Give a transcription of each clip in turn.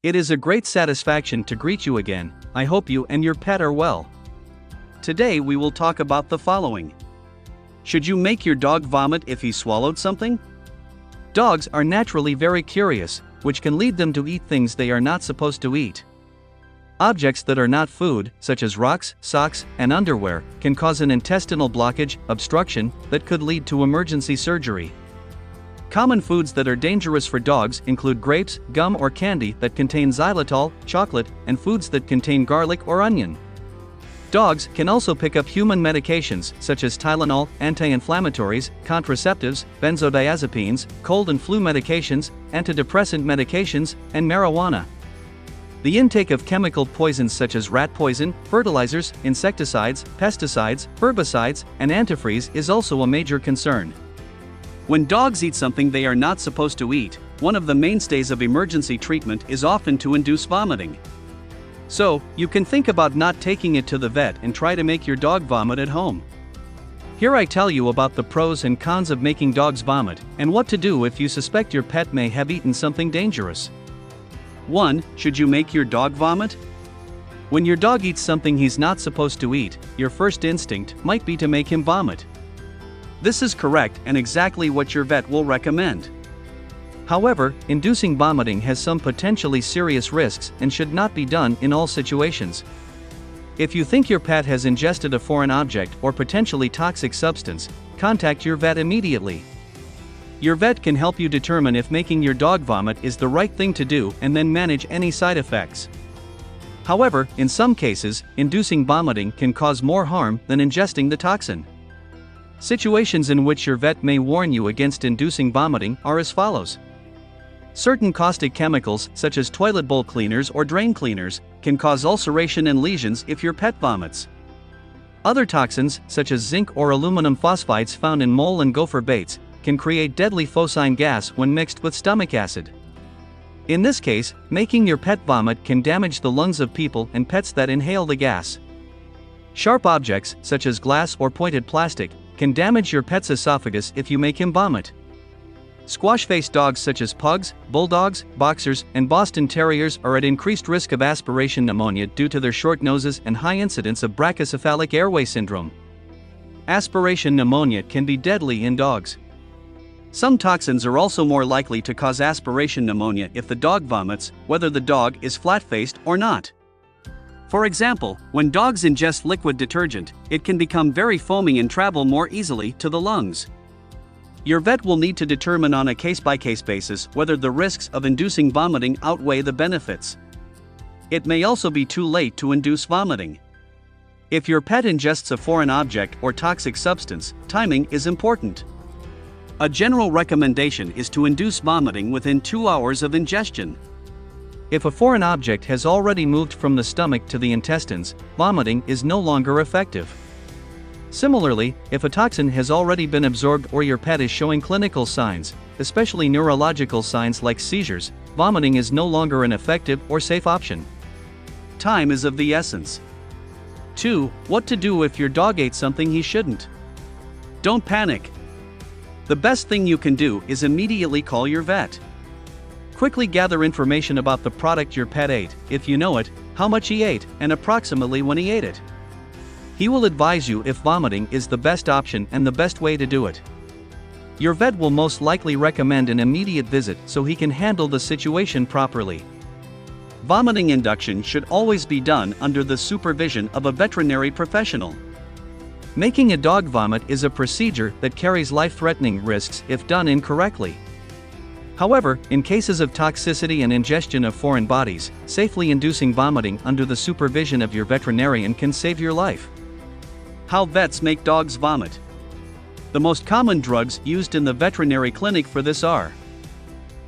It is a great satisfaction to greet you again. I hope you and your pet are well. Today we will talk about the following. Should you make your dog vomit if he swallowed something? Dogs are naturally very curious, which can lead them to eat things they are not supposed to eat. Objects that are not food, such as rocks, socks, and underwear, can cause an intestinal blockage, obstruction, that could lead to emergency surgery. Common foods that are dangerous for dogs include grapes, gum or candy that contain xylitol, chocolate, and foods that contain garlic or onion. Dogs can also pick up human medications such as Tylenol, anti-inflammatories, contraceptives, benzodiazepines, cold and flu medications, antidepressant medications, and marijuana. The intake of chemical poisons such as rat poison, fertilizers, insecticides, pesticides, herbicides, and antifreeze is also a major concern. When dogs eat something they are not supposed to eat, one of the mainstays of emergency treatment is often to induce vomiting. So, you can think about not taking it to the vet and try to make your dog vomit at home. Here I tell you about the pros and cons of making dogs vomit, and what to do if you suspect your pet may have eaten something dangerous. 1. Should you make your dog vomit? When your dog eats something he's not supposed to eat, your first instinct might be to make him vomit. This is correct and exactly what your vet will recommend. However, inducing vomiting has some potentially serious risks and should not be done in all situations. If you think your pet has ingested a foreign object or potentially toxic substance, contact your vet immediately. Your vet can help you determine if making your dog vomit is the right thing to do and then manage any side effects. However, in some cases, inducing vomiting can cause more harm than ingesting the toxin. Situations in which your vet may warn you against inducing vomiting are as follows. Certain caustic chemicals, such as toilet bowl cleaners or drain cleaners, can cause ulceration and lesions if your pet vomits. Other toxins, such as zinc or aluminum phosphides found in mole and gopher baits, can create deadly phosine gas when mixed with stomach acid. In this case, making your pet vomit can damage the lungs of people and pets that inhale the gas. Sharp objects, such as glass or pointed plastic, can damage your pet's esophagus if you make him vomit. Squash-faced dogs such as pugs, bulldogs, boxers, and Boston Terriers are at increased risk of aspiration pneumonia due to their short noses and high incidence of brachycephalic airway syndrome. Aspiration pneumonia can be deadly in dogs. Some toxins are also more likely to cause aspiration pneumonia if the dog vomits, whether the dog is flat-faced or not. For example, when dogs ingest liquid detergent, it can become very foamy and travel more easily to the lungs. Your vet will need to determine on a case-by-case basis whether the risks of inducing vomiting outweigh the benefits. It may also be too late to induce vomiting. If your pet ingests a foreign object or toxic substance, timing is important. A general recommendation is to induce vomiting within 2 hours of ingestion. If a foreign object has already moved from the stomach to the intestines, vomiting is no longer effective. Similarly, if a toxin has already been absorbed or your pet is showing clinical signs, especially neurological signs like seizures, vomiting is no longer an effective or safe option. Time is of the essence. 2. What to do if your dog ate something he shouldn't? Don't panic. The best thing you can do is immediately call your vet. Quickly gather information about the product your pet ate, if you know it, how much he ate, and approximately when he ate it. He will advise you if vomiting is the best option and the best way to do it. Your vet will most likely recommend an immediate visit so he can handle the situation properly. Vomiting induction should always be done under the supervision of a veterinary professional. Making a dog vomit is a procedure that carries life-threatening risks if done incorrectly. However, in cases of toxicity and ingestion of foreign bodies, safely inducing vomiting under the supervision of your veterinarian can save your life. How vets make dogs vomit. The most common drugs used in the veterinary clinic for this are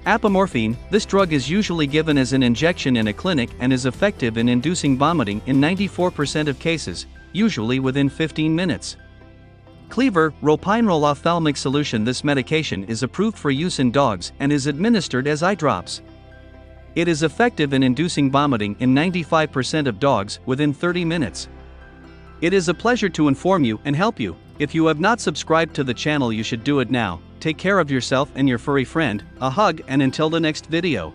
apomorphine. This drug is usually given as an injection in a clinic and is effective in inducing vomiting in 94% of cases, usually within 15 minutes. Cleaver, ropinirole ophthalmic solution. This medication is approved for use in dogs and is administered as eye drops. It is effective in inducing vomiting in 95% of dogs within 30 minutes. It is a pleasure to inform you and help you. If you have not subscribed to the channel, you should do it now. Take care of yourself and your furry friend. A hug, and until the next video.